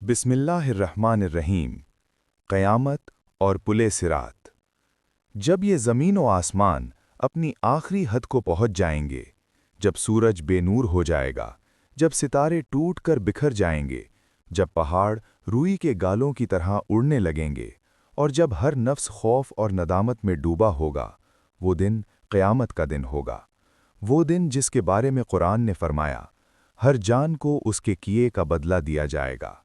बिस्मिल्लाहिर्रहमानिर्रहीम। क़यामत और पुले सिरात। जब ये ज़मीन व आसमान अपनी आखिरी हद को पहुँच जाएंगे, जब सूरज बेनूर हो जाएगा, जब सितारे टूट कर बिखर जाएंगे, जब पहाड़ रुई के गालों की तरह उड़ने लगेंगे और जब हर नफ्स खौफ और नदामत में डूबा होगा, वो दिन क़यामत का दिन होगा। वो दिन जिसके बारे में कुरान ने फरमाया, हर जान को उसके किए का बदला दिया जाएगा।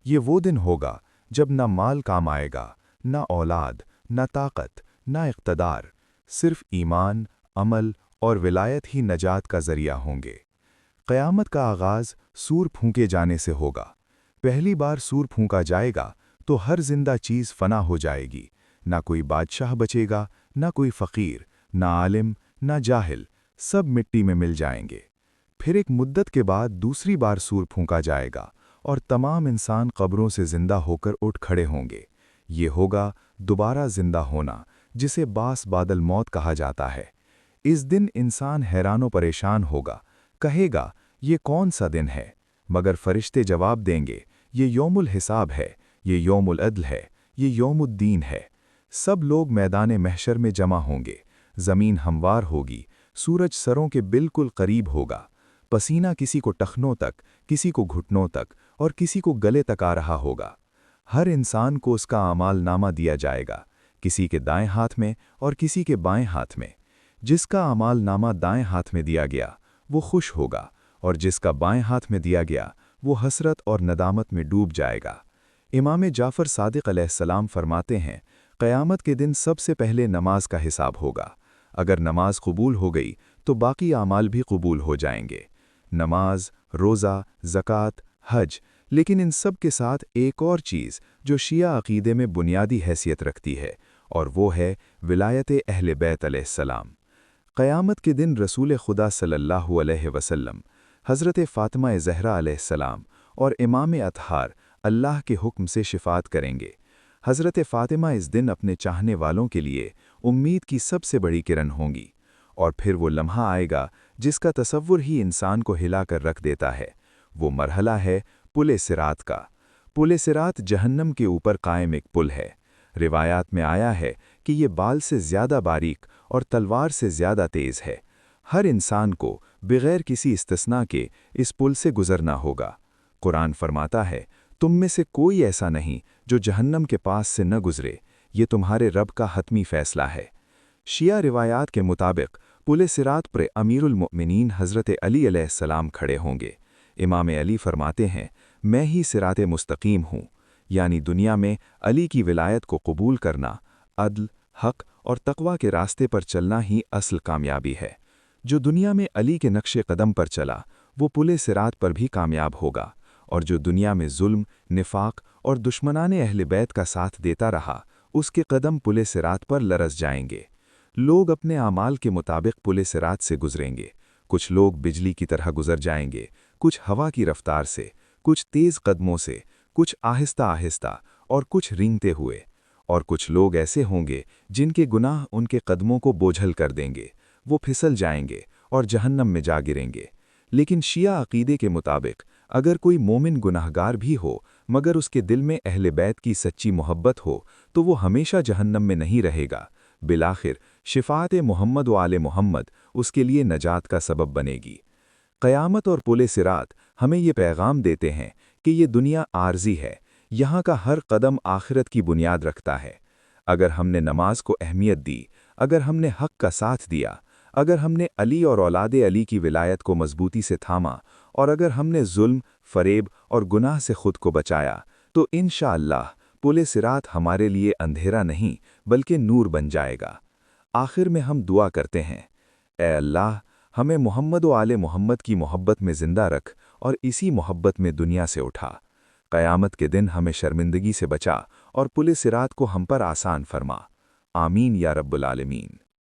ये वो दिन होगा जब न माल काम आएगा, न औलाद, न ताकत, न इक़्तिदार, सिर्फ ईमान, अमल और विलायत ही नजात का ज़रिया होंगे। क़यामत का आगाज़ सूर फूंके जाने से होगा। पहली बार सूर फूंका जाएगा तो हर जिंदा चीज़ फना हो जाएगी। ना कोई बादशाह बचेगा, ना कोई फ़कीर, ना आलिम, ना जाहिल, सब मिट्टी में मिल जाएंगे। फिर एक मुद्दत के बाद दूसरी बार सूर फूंका जाएगा और तमाम इंसान कब्रों से जिंदा होकर उठ खड़े होंगे। ये होगा दोबारा जिंदा होना, जिसे बास बादल मौत कहा जाता है। इस दिन इंसान हैरानो परेशान होगा, कहेगा ये कौन सा दिन है, मगर फरिश्ते जवाब देंगे ये यौमुल हिसाब है, ये यौमुल अदल है, ये यौमुद्दीन है। सब लोग मैदान महशर में जमा होंगे, ज़मीन हमवार होगी, सूरज सरों के बिल्कुल करीब होगा। पसीना किसी को टखनों तक, किसी को घुटनों तक और किसी को गले तक आ रहा होगा। हर इंसान को उसका आमाल नामा दिया जाएगा, किसी के दाएं हाथ में और किसी के बाएं हाथ में। जिसका आमाल नामा दाएं हाथ में दिया गया वो खुश होगा और जिसका बाएं हाथ में दिया गया वो हसरत और नदामत में डूब जाएगा। इमाम जाफ़र सादिक़ अलैहिस्सलाम फरमाते हैं, क़यामत के दिन सबसे पहले नमाज का हिसाब होगा। अगर नमाज कबूल हो गई तो बाकी आमाल भी कबूल हो जाएंगे। नमाज, रोज़ा, ज़कात, हज, लेकिन इन सब के साथ एक और चीज़ जो शिया अक़ीदे में बुनियादी हैसियत रखती है, और वो है विलायत अहले बैत अलैहिस्सलाम। क़यामत के दिन रसूल खुदा सल्लल्लाहु अलैहि वसल्लम, हज़रत फ़ातिमा ज़हरा अलैहिस्सलाम और इमाम अतहार अल्लाह के हुक्म से शिफ़ात करेंगे। हज़रत फ़ातिमा इस दिन अपने चाहने वालों के लिए उम्मीद की सबसे बड़ी किरण होंगी। और फिर वो लम्हा आएगा जिसका तसव्वुर ही इंसान को हिलाकर रख देता है। वो मरहला है पुले सिरात का। पुले सिरात जहन्नम के ऊपर कायम एक पुल है। रिवायात में आया है कि ये बाल से ज़्यादा बारीक और तलवार से ज़्यादा तेज़ है। हर इंसान को बग़ैर किसी इस्तिस्ना के इस पुल से गुज़रना होगा। कुरान फरमाता है, तुम में से कोई ऐसा नहीं जो जहन्नम के पास से न गुज़रे, ये तुम्हारे रब का हतमी फ़ैसला है। शिया रिवायात के मुताबिक पुले सिरात पर अमीरुल मुअमिनीन हज़रत अली अलैहिस्सलाम खड़े होंगे। इमाम अली फरमाते हैं, मैं ही सिराते मुस्तकीम हूँ, यानी दुनिया में अली की विलायत को कबूल करना, अदल, हक़ और तक़वा के रास्ते पर चलना ही असल कामयाबी है। जो दुनिया में अली के नक्शे कदम पर चला वो पुले सिरात पर भी कामयाब होगा, और जो दुनिया में जुल्म, निफाक और दुश्मनाने अहले बैत का साथ देता रहा उसके कदम पुले सिरात पर लरस जाएंगे। लोग अपने आमाल के मुताबिक पुले सिरात से गुजरेंगे। कुछ लोग बिजली की तरह गुजर जाएंगे, कुछ हवा की रफ्तार से, कुछ तेज़ कदमों से, कुछ आहिस्ता आहिस्ता और कुछ रेंगते हुए। और कुछ लोग ऐसे होंगे जिनके गुनाह उनके कदमों को बोझल कर देंगे, वो फिसल जाएंगे और जहन्नम में जा गिरेंगे। लेकिन शिया अक़ीदे के मुताबिक अगर कोई मोमिन गुनाहगार भी हो मगर उसके दिल में अहले बैत की सच्ची मोहब्बत हो तो वो हमेशा जहन्नम में नहीं रहेगा। बिलाखिर शिफ़ात मोहम्मद व आले मोहम्मद उसके लिए नजात का सबब बनेगी। क़यामत और पुले सिरात हमें ये पैगाम देते हैं कि ये दुनिया आर्जी है, यहाँ का हर कदम आखिरत की बुनियाद रखता है। अगर हमने नमाज को अहमियत दी, अगर हमने हक़ का साथ दिया, अगर हमने अली और औलादे अली की विलायत को मजबूती से थामा और अगर हमने जुल्म, फ़रेब और गुनाह से खुद को बचाया, तो इंशाअल्लाह पुले सिरात हमारे लिए अंधेरा नहीं बल्कि नूर बन जाएगा। आखिर में हम दुआ करते हैं, ए अल्लाह, हमें मोहम्मद व आले मोहम्मद की मोहब्बत में ज़िंदा रख और इसी मोहब्बत में दुनिया से उठा। क़यामत के दिन हमें शर्मिंदगी से बचा और पुले सिरात को हम पर आसान फरमा। आमीन या रब्बुल आलमीन।